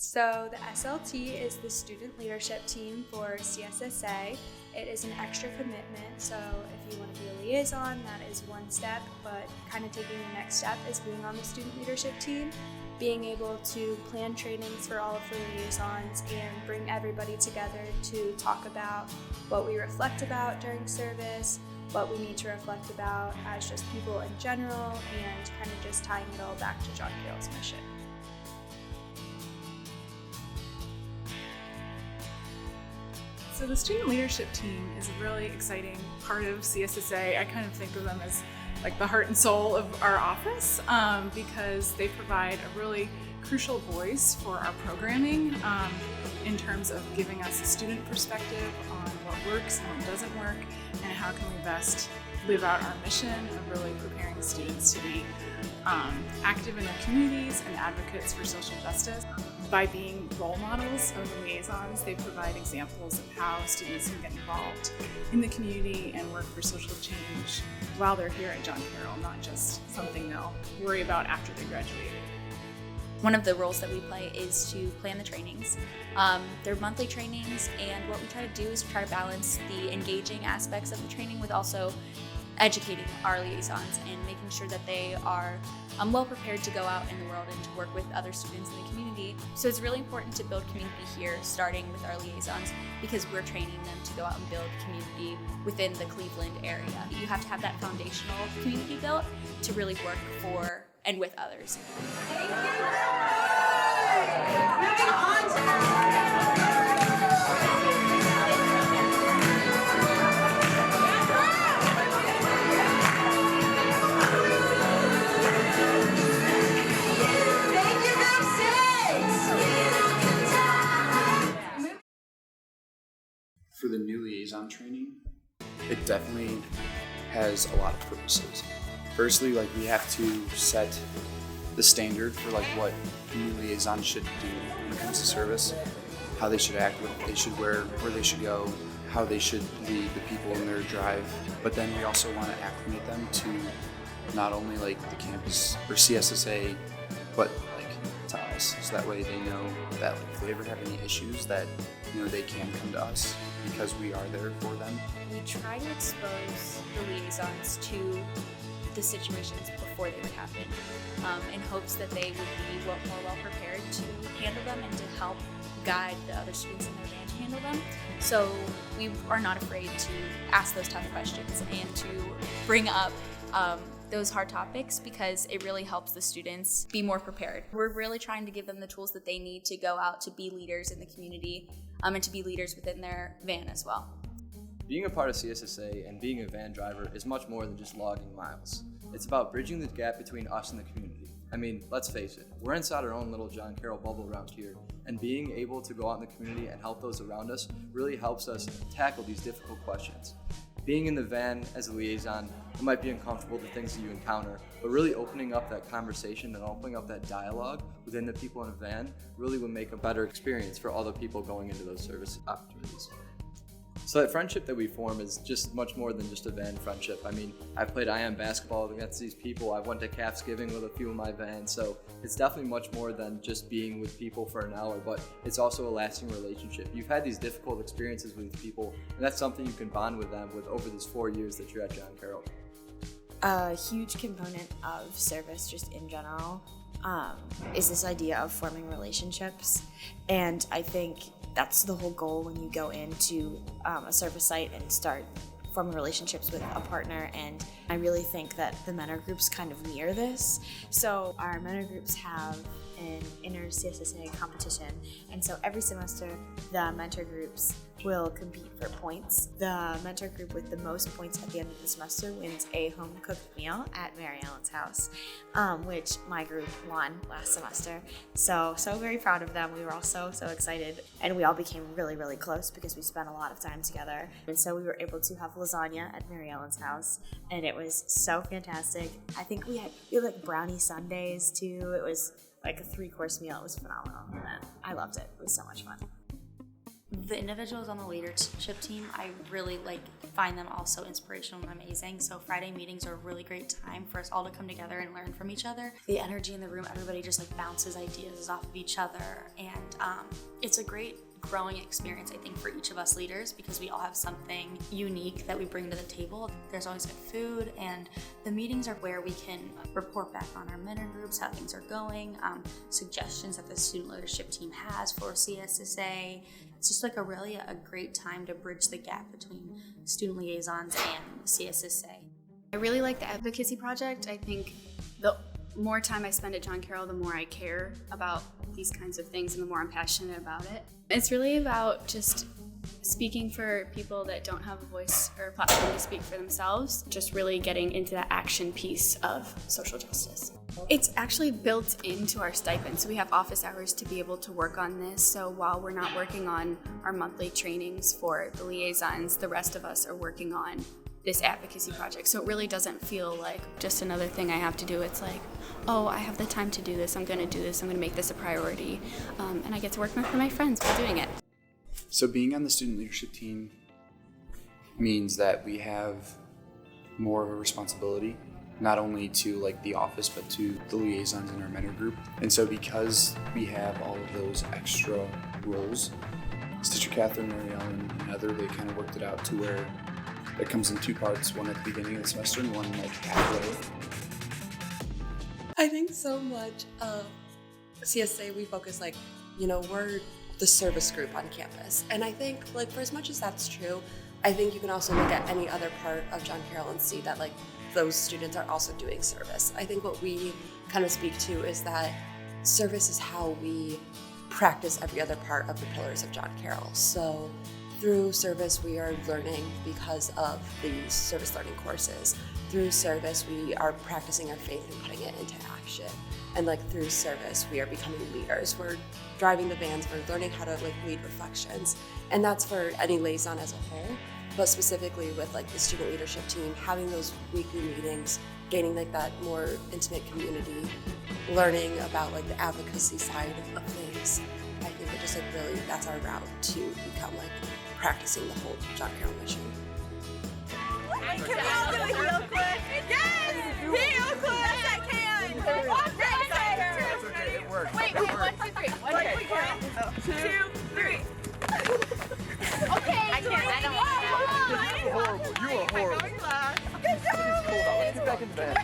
So the SLT is the student leadership team for CSSA. It is an extra commitment, so if you want to be a liaison, that is one step, but kind of taking the next step is being on the student leadership team, being able to plan trainings for all of the liaisons and bring everybody together to talk about what we reflect about during service, what we need to reflect about as just people in general, and kind of just tying it all back to John Carroll's mission. So the student leadership team is a really exciting part of CSSA. I kind of think of them as like the heart and soul of our office because they provide a really crucial voice for our programming in terms of giving us a student perspective on what works and what doesn't work and how can we best live out our mission of really preparing students to be active in their communities and advocates for social justice. By being role models of the liaisons, they provide examples of how students can get involved in the community and work for social change while they're here at John Carroll, not just something they'll worry about after they graduate. One of the roles that we play is to plan the trainings. They're monthly trainings, and what we try to do is try to balance the engaging aspects of the training with also educating our liaisons and making sure that they are well prepared to go out in the world and to work with other students in the community. So it's really important to build community here, starting with our liaisons, because we're training them to go out and build community within the Cleveland area. You have to have that foundational community built to really work for and with others. For the new liaison training, it definitely has a lot of purposes. Firstly, we have to set the standard for what new liaisons should do when it comes to service, how they should act, what they should wear, where they should go, how they should lead the people in their drive. But then we also want to acclimate them to not only the campus or CSSA, but to us, so that way they know that if they ever have any issues that they can come to us because we are there for them. We try to expose the liaisons to the situations before they would happen in hopes that they would be more well prepared to handle them and to help guide the other students in their van to handle them. So we are not afraid to ask those tough questions and to bring up those hard topics because it really helps the students be more prepared. We're really trying to give them the tools that they need to go out to be leaders in the community and to be leaders within their van as well. Being a part of CSSA and being a van driver is much more than just logging miles. It's about bridging the gap between us and the community. I mean, let's face it, we're inside our own little John Carroll bubble around here, and being able to go out in the community and help those around us really helps us tackle these difficult questions. Being in the van as a liaison, it might be uncomfortable, the things that you encounter, but really opening up that conversation and opening up that dialogue within the people in a van really would make a better experience for all the people going into those service opportunities. So that friendship that we form is just much more than just a van friendship. I mean, I've played IM basketball against these people. I went to Calfsgiving with a few of my vans, so it's definitely much more than just being with people for an hour, but it's also a lasting relationship. You've had these difficult experiences with these people, and that's something you can bond with them with over these 4 years that you're at John Carroll. A huge component of service just in general is this idea of forming relationships, and I think that's the whole goal when you go into a service site and start forming relationships with a partner, and I really think that the mentor groups kind of mirror this. So our mentor groups have an inter-CSSA competition, and so every semester the mentor groups will compete for points. The mentor group with the most points at the end of the semester wins a home-cooked meal at Mary Ellen's house, which my group won last semester. So very proud of them. We were all so excited, and we all became really, really close because we spent a lot of time together. And so we were able to have lasagna at Mary Ellen's house, and it was so fantastic. I think we had brownie sundaes too. It was a 3-course meal. It was phenomenal, and I loved it. It was so much fun. The individuals on the leadership team, I really find them all so inspirational and amazing. So Friday meetings are a really great time for us all to come together and learn from each other. The energy in the room, everybody just bounces ideas off of each other, and it's a great growing experience, I think, for each of us leaders, because we all have something unique that we bring to the table. There's always good food, and the meetings are where we can report back on our mentor groups, how things are going, suggestions that the student leadership team has for CSSA. It's just a great time to bridge the gap between student liaisons and CSSA. I really like the advocacy project. I think the more time I spend at John Carroll, the more I care about these kinds of things and the more I'm passionate about it. It's really about just speaking for people that don't have a voice or a platform to speak for themselves, just really getting into that action piece of social justice. It's actually built into our stipend, so we have office hours to be able to work on this. So while we're not working on our monthly trainings for the liaisons, the rest of us are working on this advocacy project. So it really doesn't feel like just another thing I have to do. It's oh, I have the time to do this, I'm gonna do this, I'm gonna make this a priority. And I get to work with my friends while doing it. So being on the student leadership team means that we have more of a responsibility, not only to the office, but to the liaisons in our mentor group. And so because we have all of those extra roles, Teacher Catherine, Marielle, and Heather, they kind of worked it out to where it comes in two parts, one at the beginning of the semester and one halfway. I think so much of CSA, we focus we're the service group on campus. And I think for as much as that's true, I think you can also look at any other part of John Carroll and see that those students are also doing service. I think what we kind of speak to is that service is how we practice every other part of the pillars of John Carroll. So through service, we are learning because of these service learning courses. Through service, we are practicing our faith and putting it into action. And through service, we are becoming leaders. We're driving the vans, we're learning how to lead reflections. And that's for any liaison as a whole, but specifically with the student leadership team, having those weekly meetings, gaining that more intimate community, learning about the advocacy side of things. I think it just really, that's our route to become practicing the whole John Carroll mission. Can we all do a heel click? Yes! Heel click! Yes, I can! It's okay, it worked. Wait, 1, 2, 3. 1, 2, 3. Okay. I can't, I don't want to. Horrible. You are horrible. Good job! Get back in the bed.